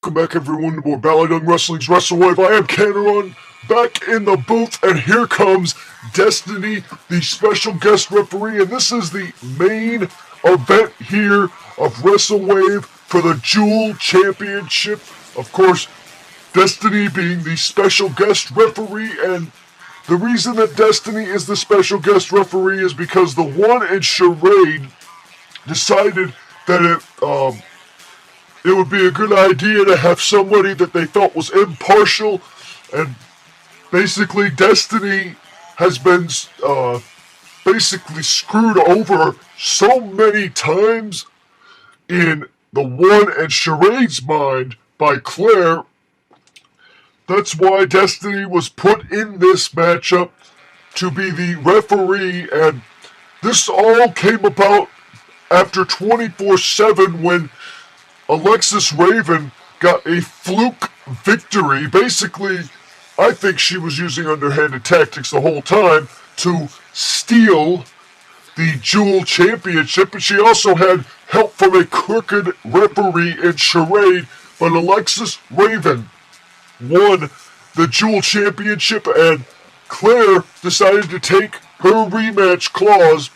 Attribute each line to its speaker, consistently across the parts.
Speaker 1: Welcome back, everyone, to more BallyDung Wrestling's WrestleWave. I am Cameron, back in the booth, and here comes Destiny, the special guest referee, and this is the main event here of WrestleWave for the Jewel Championship. Of course, Destiny being the special guest referee, and the reason that Destiny is the special guest referee is because the one in Charade decided that it would be a good idea to have somebody that they felt was impartial, and basically Destiny has been basically screwed over so many times in the one and Charade's mind by Claire. That's why Destiny was put in this matchup to be the referee, and this all came about after 24/7 when Alexis Rayven got a fluke victory. Basically, I think she was using underhanded tactics the whole time to steal the Jewel Championship, and she also had help from a crooked referee in Charade, but Alexis Rayven won the Jewel Championship, and Claire decided to take her rematch clause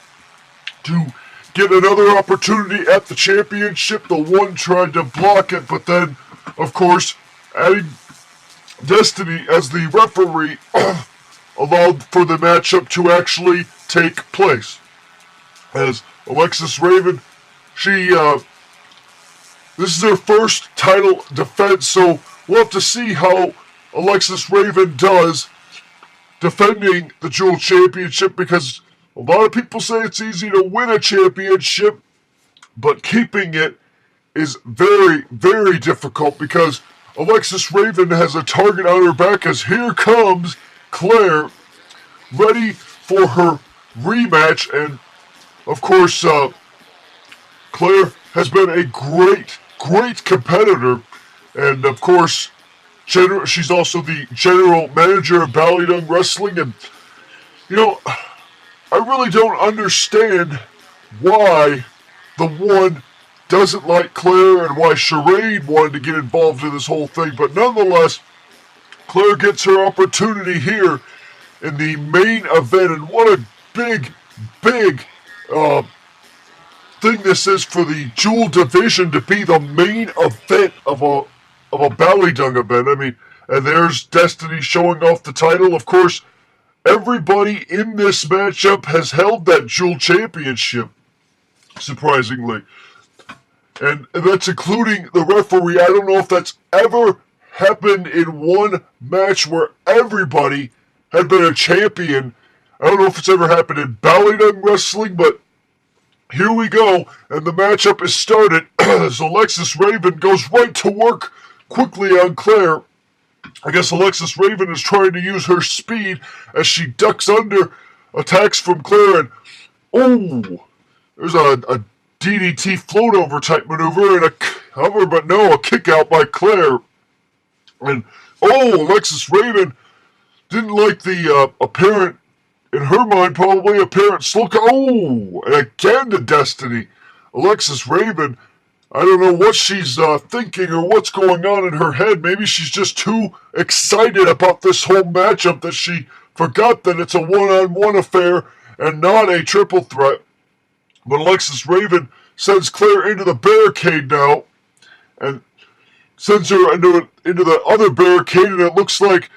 Speaker 1: to get another opportunity at the championship. The one tried to block it, but then, of course, adding Destiny as the referee allowed for the matchup to actually take place. As Alexis Rayven, this is her first title defense, so we'll have to see how Alexis Rayven does defending the Jewel Championship, because a lot of people say it's easy to win a championship, but keeping it is very, very difficult, because Alexis Rayven has a target on her back, as here comes Claire, ready for her rematch. And of course, Claire has been a great, great competitor, and of course, she's also the general manager of BallyDung Wrestling, and I really don't understand why the one doesn't like Claire and why Charade wanted to get involved in this whole thing. But nonetheless, Claire gets her opportunity here in the main event. And what a big, big thing this is for the Jewel division to be the main event of a BallyDung event. I mean, and there's Destiny showing off the title. Of course, everybody in this matchup has held that Jewel Championship, surprisingly. And that's including the referee. I don't know if that's ever happened in one match where everybody had been a champion. I don't know if it's ever happened in BallyDung Wrestling, but here we go. And the matchup is started as Alexis Rayven goes right to work quickly on Claire. I guess Alexis Rayven is trying to use her speed as she ducks under attacks from Claire, and there's a DDT float over type maneuver and a cover, but no, a kick out by Claire. And Alexis Rayven didn't like the apparent, in her mind probably, apparent slow. And again to Destiny. Alexis Rayven, I don't know what she's thinking or what's going on in her head. Maybe she's just too excited about this whole matchup that she forgot that it's a one-on-one affair and not a triple threat. But Alexis Rayven sends Claire into the barricade now and sends her into the other barricade, and it looks like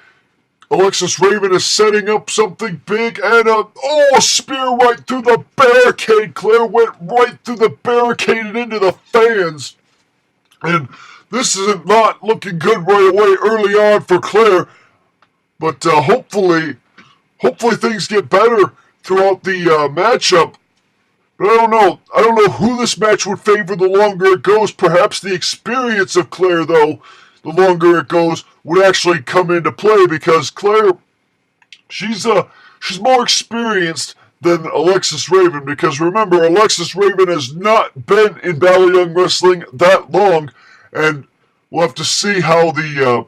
Speaker 1: Alexis Rayven is setting up something big, and a spear right through the barricade. Claire went right through the barricade and into the fans. And this is not looking good right away early on for Claire, but hopefully things get better throughout the matchup. But I don't know who this match would favor the longer it goes. Perhaps the experience of Claire, though, the longer it goes, would actually come into play, because Claire, she's more experienced than Alexis Rayven, because remember, Alexis Rayven has not been in BallyDung Wrestling that long, and we'll have to see how the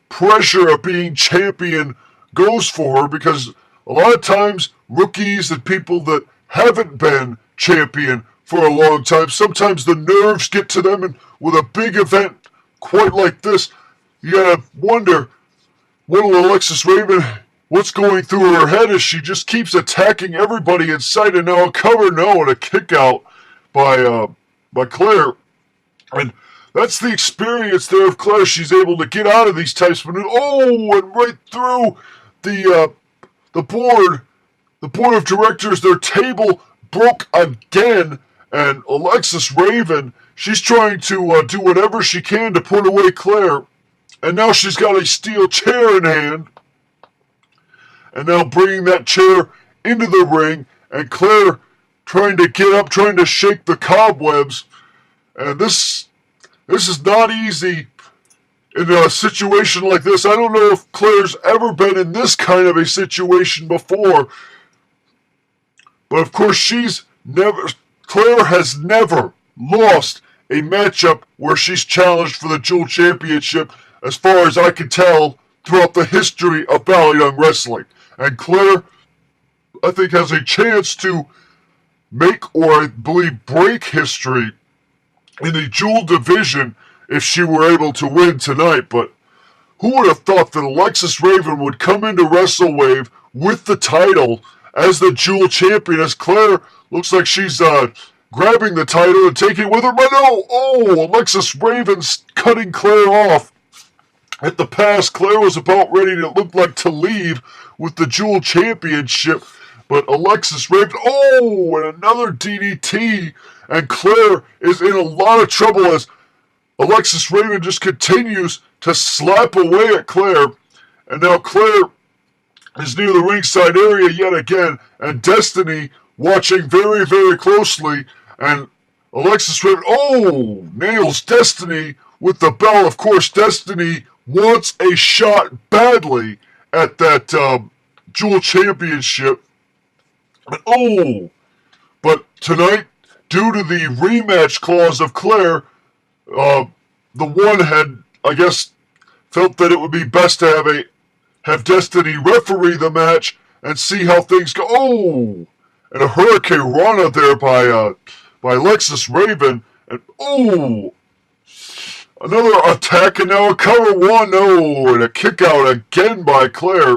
Speaker 1: pressure of being champion goes for her, because a lot of times rookies and people that haven't been champion for a long time, sometimes the nerves get to them, and with a big event quite like this, you gotta wonder, what will Alexis Rayven, what's going through her head as she just keeps attacking everybody in sight, and now a cover no and a kick out by Claire. And that's the experience there of Claire. She's able to get out of these types of maneuvers. Oh, and right through the board of directors, their table broke again, and Alexis Rayven, she's trying to do whatever she can to put away Claire, and now she's got a steel chair in hand, and now bringing that chair into the ring, and Claire trying to get up, trying to shake the cobwebs, and this is not easy in a situation like this. I don't know if Claire's ever been in this kind of a situation before, but of course Claire has never lost a matchup where she's challenged for the Jewel Championship, as far as I can tell, throughout the history of BallyDung Wrestling. And Claire, I think, has a chance to make, or I believe break, history in the Jewel division if she were able to win tonight. But who would have thought that Alexis Rayven would come into WrestleWave with the title as the Jewel Champion, as Claire looks like she's grabbing the title and taking it with her. But no! Oh, Alexis Rayven's cutting Claire off at the pass. Claire was about ready to look like to leave with the Jewel Championship, but Alexis Rayven, oh, and another DDT, and Claire is in a lot of trouble as Alexis Rayven just continues to slap away at Claire, and now Claire is near the ringside area yet again, and Destiny watching very, very closely, and Alexis Rayven, oh, nails Destiny with the bell. Of course, Destiny wants a shot badly at that Jewel Championship. And oh, but tonight, due to the rematch clause of Claire, the one had, I guess, felt that it would be best to have Destiny referee the match and see how things go. Oh, and a Hurricane Rana there by Alexis Rayven, and oh, another attack, and now a cover one. Oh, and a kick out again by Claire.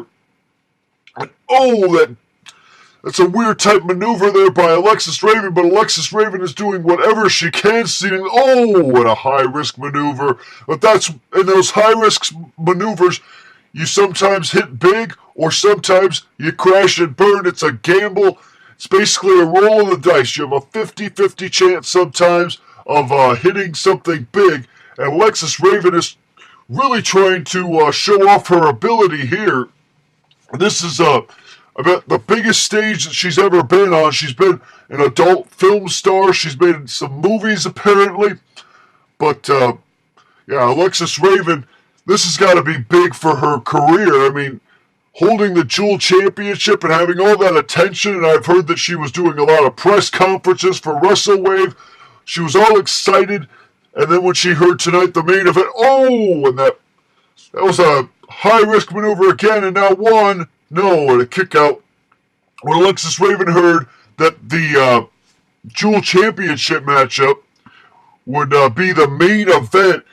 Speaker 1: And oh, that's a weird type maneuver there by Alexis Rayven, but Alexis Rayven is doing whatever she can, seeing, oh, what a high-risk maneuver. But that's, in those high-risk maneuvers, you sometimes hit big, or sometimes you crash and burn. It's a gamble. It's basically a roll of the dice. You have a 50-50 chance sometimes of hitting something big, and Alexis Rayven is really trying to show off her ability here. This is about the biggest stage that she's ever been on. She's been an adult film star. She's been in some movies, apparently. But, yeah, Alexis Rayven, this has got to be big for her career. I mean, holding the Jewel Championship and having all that attention, and I've heard that she was doing a lot of press conferences for WrestleWave. She was all excited, and then when she heard tonight the main event, oh, and that was a high-risk maneuver again, and now one. No, and a kick out. When Alexis Rayven heard that the Jewel Championship matchup would be the main event,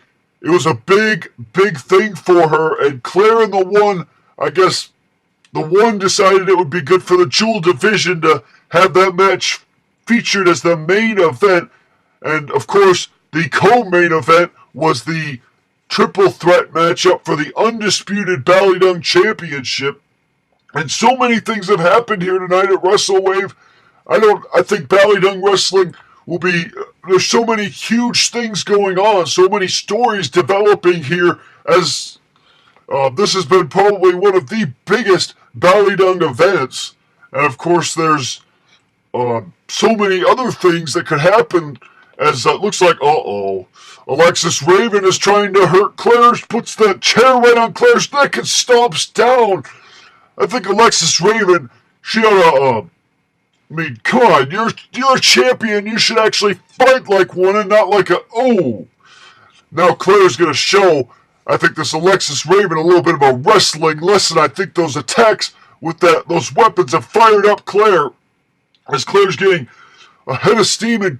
Speaker 1: it was a big, big thing for her. And Claire and the One, I guess the One decided it would be good for the Jewel division to have that match featured as the main event. And, of course, the co-main event was the triple threat matchup for the undisputed BallyDung Championship. And so many things have happened here tonight at WrestleWave. I think BallyDung Wrestling will be, there's so many huge things going on, so many stories developing here, as this has been probably one of the biggest BallyDung events. And of course there's so many other things that could happen, as it looks like, Alexis Rayven is trying to hurt Claire, puts that chair right on Claire's neck and stomps down. I think Alexis Rayven, she ought to, I mean, come on, you're a champion, you should actually fight like one and not like a, Now Claire's going to show, I think, this Alexis Rayven a little bit of a wrestling lesson. I think those attacks with those weapons have fired up Claire, as Claire's getting a head of steam, and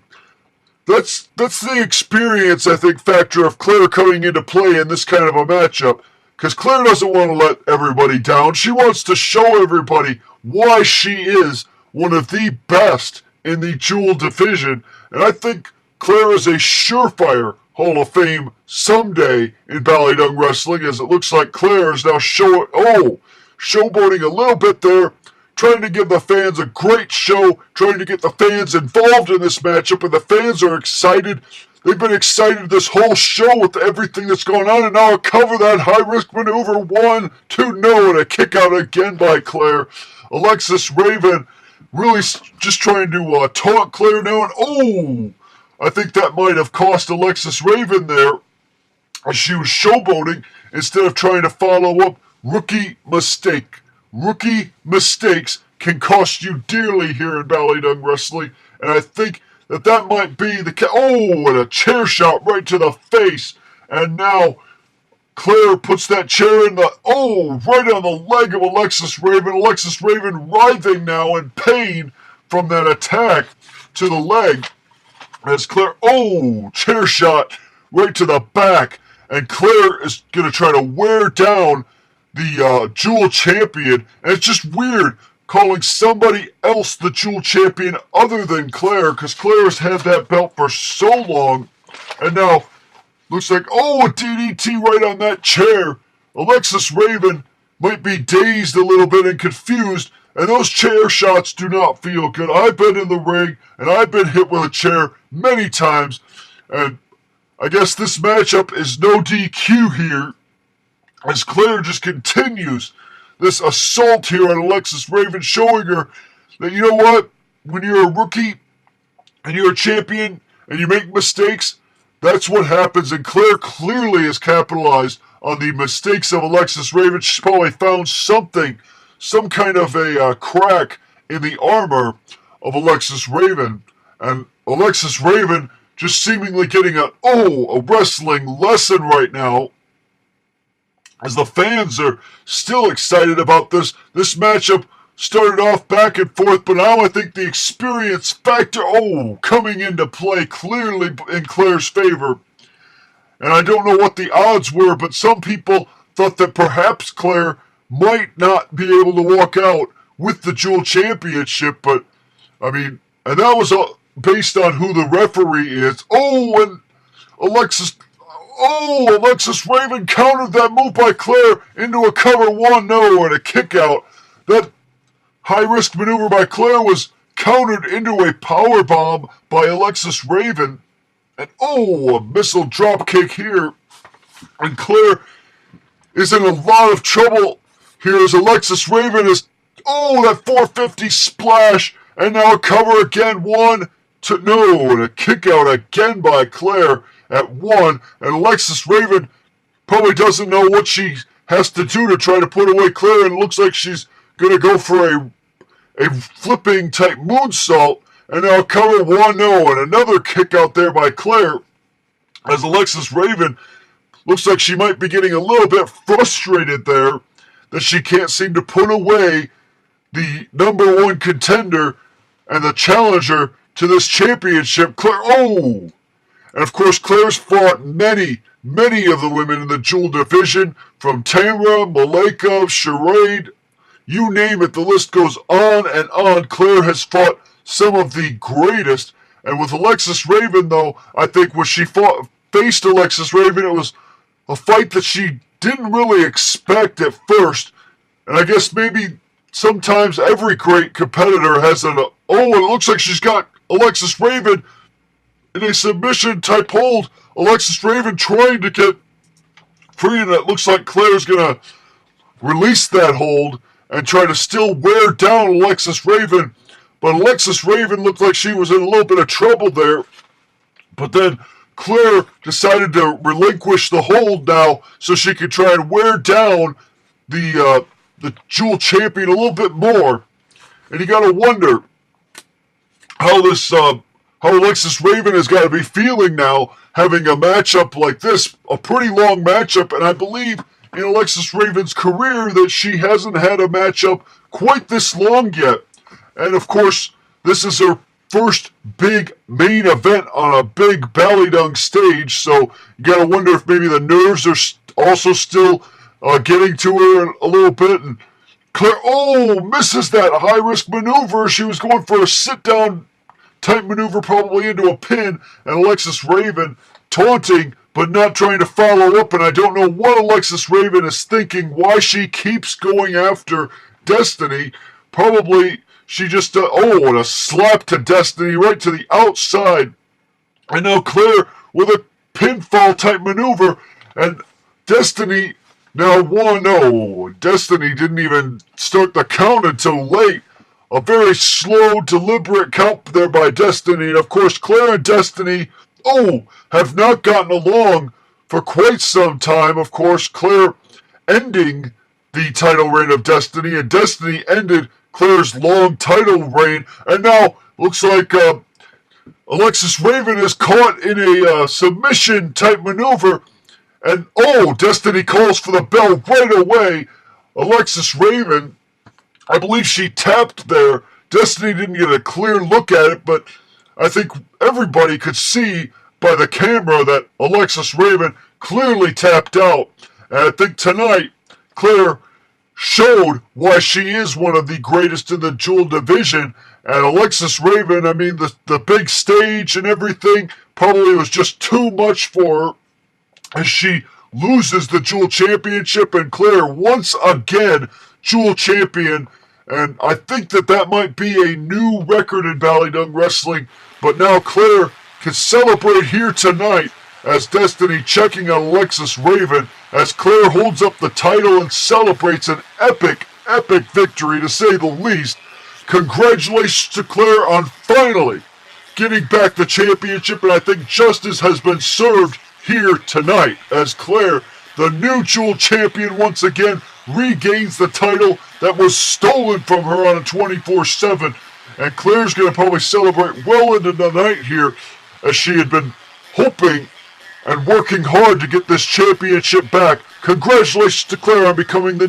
Speaker 1: that's the experience, I think, factor of Claire coming into play in this kind of a matchup. Because Claire doesn't want to let everybody down. She wants to show everybody why she is one of the best in the Jewel division. And I think Claire is a surefire Hall of Fame someday in BallyDung Wrestling, as it looks like Claire is now showboating a little bit there, trying to give the fans a great show, trying to get the fans involved in this matchup, and the fans are excited. They've been excited this whole show with everything that's going on, and now I'll cover that high-risk maneuver 1, 2, no, and a kick out again by Claire. Alexis Rayven really just trying to taunt Claire now, and I think that might have cost Alexis Rayven there as she was showboating instead of trying to follow up. Rookie mistake. Rookie mistakes can cost you dearly here in BallyDung Wrestling, and I think that might be the and a chair shot right to the face, and now Claire puts that chair in right on the leg of Alexis Rayven. Alexis Rayven writhing now in pain from that attack to the leg, as Claire, chair shot right to the back, and Claire is going to try to wear down the Jewel Champion, and it's just weird calling somebody else the Jewel Champion other than Claire, because Claire has had that belt for so long, and now looks like, a DDT right on that chair. Alexis Rayven might be dazed a little bit and confused, and those chair shots do not feel good. I've been in the ring, and I've been hit with a chair many times, and I guess this matchup is no DQ here, as Claire just continues this assault here on Alexis Rayven, showing her that, you know what, when you're a rookie and you're a champion and you make mistakes, that's what happens. And Claire clearly has capitalized on the mistakes of Alexis Rayven. She's probably found some kind of a crack in the armor of Alexis Rayven. And Alexis Rayven just seemingly getting a wrestling lesson right now, as the fans are still excited about this. This matchup started off back and forth, but now I think the experience factor, coming into play clearly in Claire's favor. And I don't know what the odds were, but some people thought that perhaps Claire might not be able to walk out with the Jewel Championship, but, and that was based on who the referee is. And Alexis Rayven countered that move by Claire into a cover 1, and a kick out. That high-risk maneuver by Claire was countered into a power bomb by Alexis Rayven. And a missile drop kick here. And Claire is in a lot of trouble here as Alexis Rayven is, that 450 splash. And now a cover again, 1, 2, no, and a kick out again by Claire at 1, and Alexis Rayven probably doesn't know what she has to do to try to put away Claire, and it looks like she's going to go for a flipping type moonsault, and now cover 1, and another kick out there by Claire, as Alexis Rayven looks like she might be getting a little bit frustrated there, that she can't seem to put away the number 1 contender and the challenger to this championship, Claire. And of course, Claire's fought many of the women in the Jewel division, from Tamra, Maleka, Charade, you name it, the list goes on and on. Claire has fought some of the greatest, and with Alexis Rayven, though, I think when she faced Alexis Rayven, it was a fight that she didn't really expect at first, and I guess maybe sometimes every great competitor has it looks like she's got Alexis Rayven in a submission type hold. Alexis Rayven trying to get free, and it looks like Claire's going to release that hold and try to still wear down Alexis Rayven. But Alexis Rayven looked like she was in a little bit of trouble there. But then Claire decided to relinquish the hold now so she could try and wear down the Jewel Champion a little bit more. And you got to wonder how Alexis Rayven has got to be feeling now, having a matchup like this, a pretty long matchup, and I believe in Alexis Rayven's career that she hasn't had a matchup quite this long yet. And of course, this is her first big main event on a big BallyDung stage, so you gotta wonder if maybe the nerves are also still getting to her a little bit. And Claire, misses that high-risk maneuver. She was going for a sit-down type maneuver, probably into a pin, and Alexis Rayven taunting, but not trying to follow up. And I don't know what Alexis Rayven is thinking, why she keeps going after Destiny. Probably she just, and a slap to Destiny right to the outside. And now Claire with a pinfall type maneuver, and Destiny now won. Destiny didn't even start the count until late. A very slow, deliberate count there by Destiny. And of course, Claire and Destiny, have not gotten along for quite some time. Of course, Claire ending the title reign of Destiny, and Destiny ended Claire's long title reign. And now looks like Alexis Rayven is caught in a submission type maneuver. And Destiny calls for the bell right away. Alexis Rayven, I believe she tapped there. Destiny didn't get a clear look at it, but I think everybody could see by the camera that Alexis Rayven clearly tapped out. And I think tonight, Claire showed why she is one of the greatest in the Jewel division. And Alexis Rayven, the big stage and everything probably was just too much for her, as she loses the Jewel Championship, and Claire once again Jewel Champion. And I think that might be a new record in BallyDung Wrestling. But now Claire can celebrate here tonight as Destiny checking on Alexis Rayven, as Claire holds up the title and celebrates an epic victory, to say the least. Congratulations to Claire on finally getting back the championship, and I think justice has been served here tonight, as Claire, the new Jewel Champion, once again regains the title that was stolen from her on a 24/7. And Claire's going to probably celebrate well into the night here, as she had been hoping and working hard to get this championship back. Congratulations to Claire on becoming the